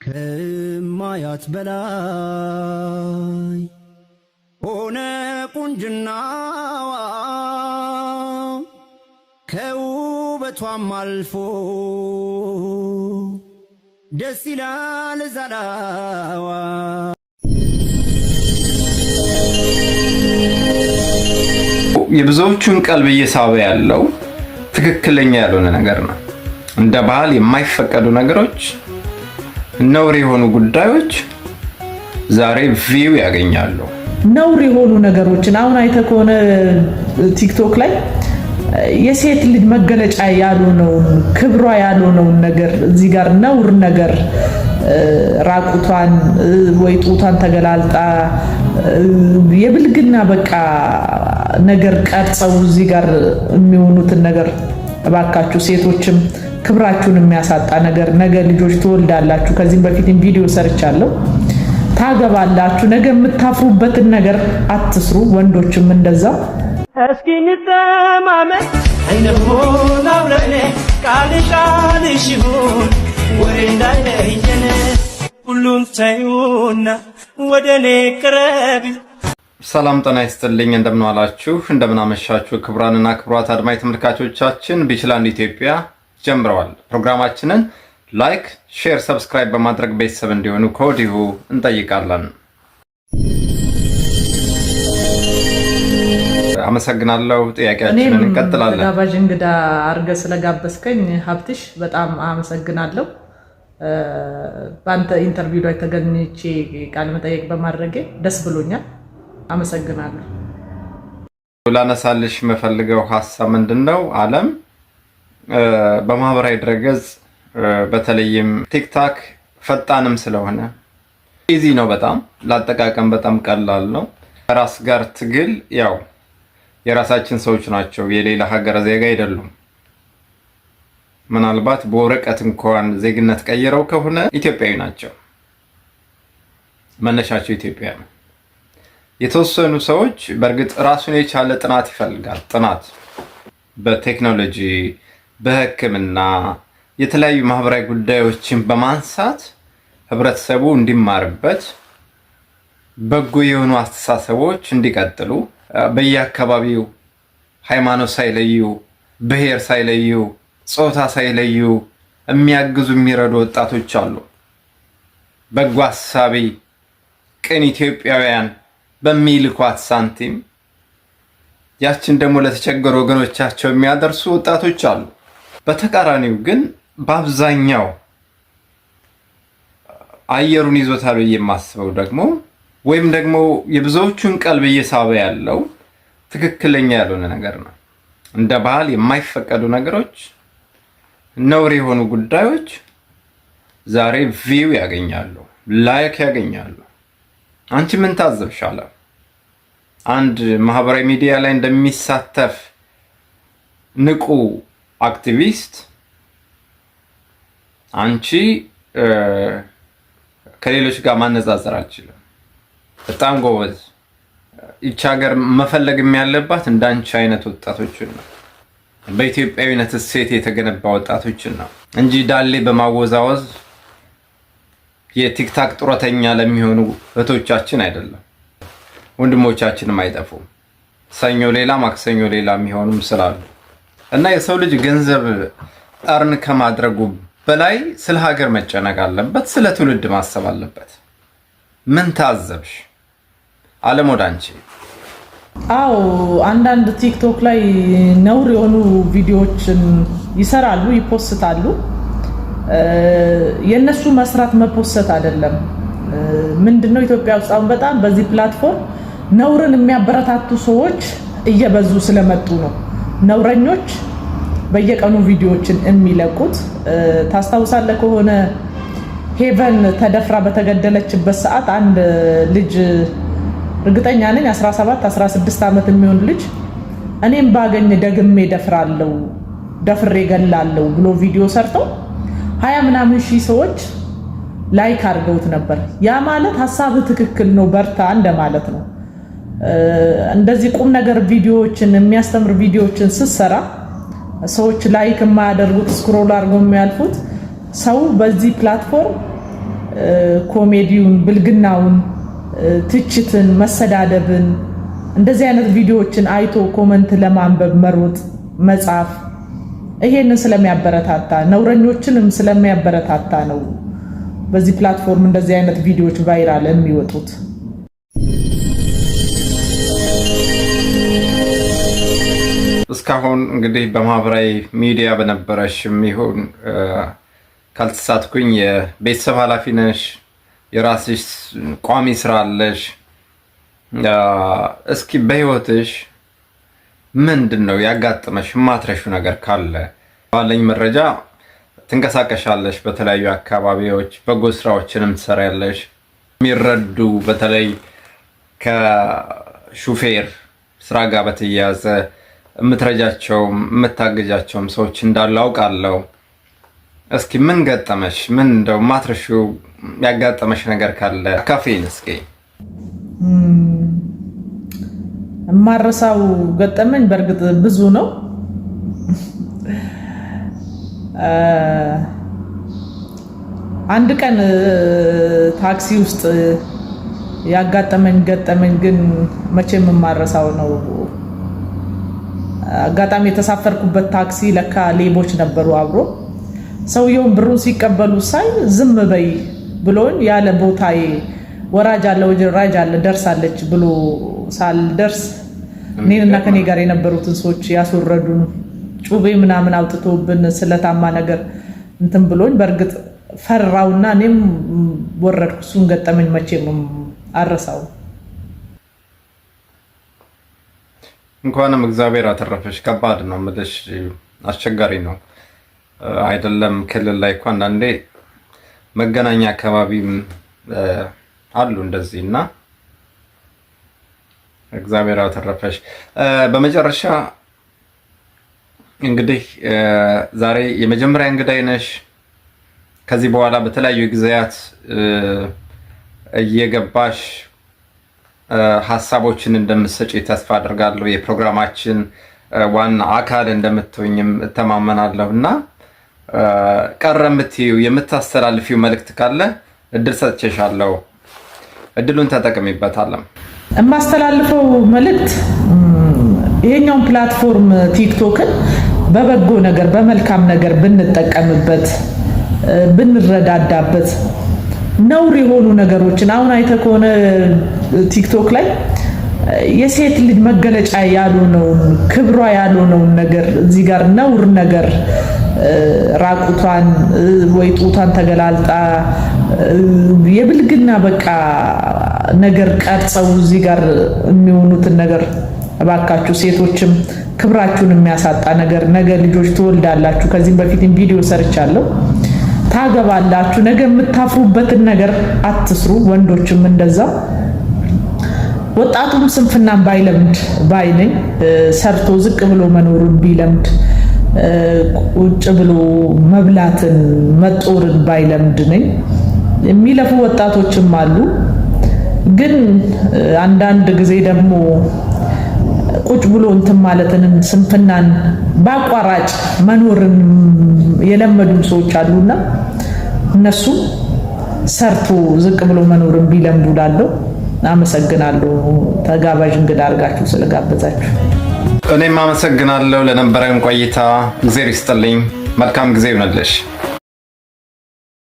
ከማያት በላይ ሆነ ቁንጅናዋ ከውበቷም አልፎ ደስ ይላል ዛላዋ። የብዙዎቹን ቀልብ እየሳበ ያለው ትክክለኛ ያልሆነ ነገር ነው። እንደ ባህል የማይፈቀዱ ነገሮች፣ ነውር የሆኑ ጉዳዮች ዛሬ ቪው ያገኛሉ። ነውር የሆኑ ነገሮችን አሁን አይተህ ከሆነ ቲክቶክ ላይ የሴት ልጅ መገለጫ ያልሆነውን ክብሯ ያልሆነውን ነገር እዚህ ጋር ነውር ነገር ራቁቷን ወይ ጡቷን ተገላልጣ የብልግና በቃ ነገር ቀርጸው እዚህ ጋር የሚሆኑትን ነገር እባካችሁ ሴቶችም ክብራችሁን የሚያሳጣ ነገር ነገ ልጆች ትወልዳላችሁ። ከዚህም በፊትም ቪዲዮ ሰርቻለሁ። ታገባላችሁ። ነገ የምታፍሩበትን ነገር አትስሩ። ወንዶችም እንደዛው። እስኪ እንተማመን እንሁን አብረን ቃልሽ ይሁን ወሬ እንዳይለየን ሁሉም ተይውና ወደኔ ቅረቢ። ሰላም ጤና ይስጥልኝ። እንደምን ዋላችሁ፣ እንደምን አመሻችሁ ክቡራንና ክቡራት አድማጭ ተመልካቾቻችን። ቢችላንድ ኢትዮጵያ ጀምረዋል። ፕሮግራማችንን ላይክ፣ ሼር፣ ሰብስክራይብ በማድረግ ቤተሰብ እንዲሆኑ ከወዲሁ እንጠይቃለን። አመሰግናለሁ። ጥያቄያችንን እንቀጥላለን። ጋባዥ እንግዳ አድርገህ ስለጋበዝከኝ ሀብትሽ በጣም አመሰግናለሁ። በአንተ ኢንተርቪው ላይ ተገኝቼ ቃለ መጠይቅ በማድረጌ ደስ ብሎኛል። አመሰግናለሁ። ላነሳልሽ የምፈልገው ሀሳብ ምንድነው? ዓለም በማህበራዊ ድረገጽ በተለይም ቲክታክ ፈጣንም ስለሆነ ኢዚ ነው፣ በጣም ለአጠቃቀም በጣም ቀላል ነው። ከራስ ጋር ትግል ያው የራሳችን ሰዎች ናቸው፣ የሌላ ሀገር ዜጋ አይደሉም። ምናልባት በወረቀት እንኳን ዜግነት ቀይረው ከሆነ ኢትዮጵያዊ ናቸው፣ መነሻቸው ኢትዮጵያ ነው። የተወሰኑ ሰዎች በእርግጥ ራሱን የቻለ ጥናት ይፈልጋል። ጥናት በቴክኖሎጂ በሕክምና የተለያዩ ማህበራዊ ጉዳዮችን በማንሳት ህብረተሰቡ እንዲማርበት በጎ የሆኑ አስተሳሰቦች እንዲቀጥሉ በየአካባቢው ሃይማኖት ሳይለዩ ብሔር ሳይለዩ ጾታ ሳይለዩ የሚያግዙ የሚረዱ ወጣቶች አሉ። በጎ አሳቢ ቅን ኢትዮጵያውያን በሚልኳት ሳንቲም ያችን ደግሞ ለተቸገሩ ወገኖቻቸው የሚያደርሱ ወጣቶች አሉ። በተቃራኒው ግን በአብዛኛው አየሩን ይዞታል የማስበው ደግሞ ወይም ደግሞ የብዙዎቹን ቀልብ እየሳበ ያለው ትክክለኛ ያልሆነ ነገር ነው። እንደ ባህል የማይፈቀዱ ነገሮች፣ ነውር የሆኑ ጉዳዮች ዛሬ ቪው ያገኛሉ፣ ላይክ ያገኛሉ። አንቺ ምን ታዘብሻለ? አንድ ማህበራዊ ሚዲያ ላይ እንደሚሳተፍ ንቁ አክቲቪስት አንቺ ከሌሎች ጋር ማነጻጸር አልችልም። በጣም ጎበዝ። ይህች ሀገር መፈለግ ያለባት እንዳንቺ አይነት ወጣቶችን ነው፣ በኢትዮጵያዊነት እሴት የተገነባ ወጣቶችን ነው እንጂ ዳሌ በማወዛወዝ የቲክታክ ጡረተኛ ለሚሆኑ እህቶቻችን አይደለም። ወንድሞቻችንም አይጠፉም። ሰኞ ሌላ ማክሰኞ ሌላ የሚሆኑም ስላሉ እና የሰው ልጅ ገንዘብ አርን ከማድረጉ በላይ ስለ ሀገር መጨነቅ አለበት፣ ስለ ትውልድ ማሰብ አለበት። ምን ታዘብሽ? ዓለም ወደ አንቺ። አዎ አንዳንድ ቲክቶክ ላይ ነውር የሆኑ ቪዲዮዎችን ይሰራሉ፣ ይፖስታሉ። የነሱ መስራት መፖሰት አይደለም። ምንድነው ኢትዮጵያ ውስጥ አሁን በጣም በዚህ ፕላትፎርም ነውርን የሚያበረታቱ ሰዎች እየበዙ ስለመጡ ነው ነውረኞች በየቀኑ ቪዲዮዎችን የሚለቁት። ታስታውሳለህ ከሆነ ሄቨን ተደፍራ በተገደለችበት ሰዓት አንድ ልጅ እርግጠኛ ነኝ 17 16 ዓመት የሚሆን ልጅ እኔም ባገኝ ደግሜ ደፍራለሁ ደፍሬ ገላለሁ ብሎ ቪዲዮ ሰርተው 20 ምናምን ሺህ ሰዎች ላይክ አድርገውት ነበር። ያ ማለት ሐሳብ ትክክል ነው በርታ እንደማለት ነው። እንደዚህ ቁም ነገር ቪዲዮዎችን የሚያስተምር ቪዲዮዎችን ስትሰራ ሰዎች ላይክ የማያደርጉት ስክሮል አድርገው የሚያልፉት ሰው በዚህ ፕላትፎርም ኮሜዲውን፣ ብልግናውን፣ ትችትን፣ መሰዳደብን እንደዚህ አይነት ቪዲዮዎችን አይቶ ኮመንት ለማንበብ መሮጥ መጻፍ ይሄንን ስለሚያበረታታ ነውረኞችንም ስለሚያበረታታ ነው በዚህ ፕላትፎርም እንደዚህ አይነት ቪዲዮዎች ቫይራል የሚወጡት። እስካሁን እንግዲህ በማህበራዊ ሚዲያ በነበረሽም ይሁን ካልተሳትኩኝ የቤተሰብ ኃላፊ ነሽ፣ የራስሽ ቋሚ ስራ አለሽ። እስኪ በህይወትሽ ምንድነው ያጋጠመሽ ማትረሹ ነገር ካለ? ባለኝ መረጃ ትንቀሳቀሻለሽ፣ በተለያዩ አካባቢዎች በጎ ስራዎችንም ትሰሪያለሽ። የሚረዱ በተለይ ከሹፌር ስራ ጋር በተያያዘ የምትረጃቸውም የምታገጃቸውም ሰዎች እንዳሉ አውቃለሁ። እስኪ ምን ገጠመሽ? ምን እንደው ማትረሹ ያጋጠመሽ ነገር ካለ ካፌን እስኪ። ማረሳው ገጠመኝ በእርግጥ ብዙ ነው። አንድ ቀን ታክሲ ውስጥ ያጋጠመኝ ገጠመኝ ግን መቼም ማረሳው ነው። አጋጣሚ የተሳፈርኩበት ታክሲ ለካ ሌቦች ነበሩ አብሮ። ሰውየውን ብሩን ሲቀበሉ ሳይ ዝም በይ ብሎኝ ያለ ቦታዬ ወራጅ አለ ወራጅ አለ ደርሳለች ብሎ ሳልደርስ እኔንና ከኔ ጋር የነበሩትን ሰዎች ያስወረዱን ጩቤ ምናምን አውጥቶብን ስለታማ ነገር እንትን ብሎኝ በእርግጥ ፈራውና እኔም ወረድኩ። እሱን ገጠመኝ መቼም አረሳው። እንኳንም እግዚአብሔር አተረፈሽ። ከባድ ነው የምልሽ፣ አስቸጋሪ ነው አይደለም? ክልል ላይ እንኳን አንዳንዴ መገናኛ አካባቢም አሉ እንደዚህ እና እግዚአብሔር አተረፈሽ። በመጨረሻ እንግዲህ ዛሬ የመጀመሪያ እንግዳይ ነሽ። ከዚህ በኋላ በተለያዩ ጊዜያት እየገባሽ ሀሳቦችን እንደምትሰጪ ተስፋ አድርጋለሁ። የፕሮግራማችን ዋና አካል እንደምትሆኝም እተማመናለሁ እና ቀረ የምትይው የምታስተላልፊው መልእክት ካለ እድል ሰጥቼሻለሁ። እድሉን ተጠቅሚበታለም። የማስተላልፈው መልእክት ይሄኛውን ፕላትፎርም ቲክቶክን በበጎ ነገር በመልካም ነገር ብንጠቀምበት ብንረዳዳበት ነውር የሆኑ ነገሮችን አሁን አይተህ ከሆነ ቲክቶክ ላይ የሴት ልጅ መገለጫ ያልሆነውን ክብሯ ያልሆነውን ነገር እዚህ ጋር ነውር ነገር ራቁቷን ወይ ጡቷን ተገላልጣ የብልግና በቃ ነገር ቀርጸው እዚህ ጋር የሚሆኑትን ነገር እባካችሁ ሴቶችም ክብራችሁን የሚያሳጣ ነገር ነገ ልጆች ትወልዳላችሁ። ከዚህም በፊትም ቪዲዮ ሰርቻለሁ። ታገባላችሁ። ነገ የምታፍሩበትን ነገር አትስሩ። ወንዶችም እንደዛ። ወጣቱም ስንፍናን ባይለምድ ባይነኝ ሰርቶ ዝቅ ብሎ መኖርን ቢለምድ ቁጭ ብሎ መብላትን መጦርን ባይለምድ ነኝ። የሚለፉ ወጣቶችም አሉ። ግን አንዳንድ ጊዜ ደግሞ ቁጭ ብሎ እንትን ማለትንም ስንፍናን ባቋራጭ መኖርን የለመዱ ሰዎች አሉና እነሱ ሰርቶ ዝቅ ብሎ መኖርን ቢለምዱ ላለው አመሰግናለሁ። ተጋባዥ እንግዳ አድርጋችሁ ስለጋበዛችሁ እኔም አመሰግናለሁ ለነበረን ቆይታ። እግዚአብሔር ይስጥልኝ። መልካም ጊዜ ይሁንልሽ።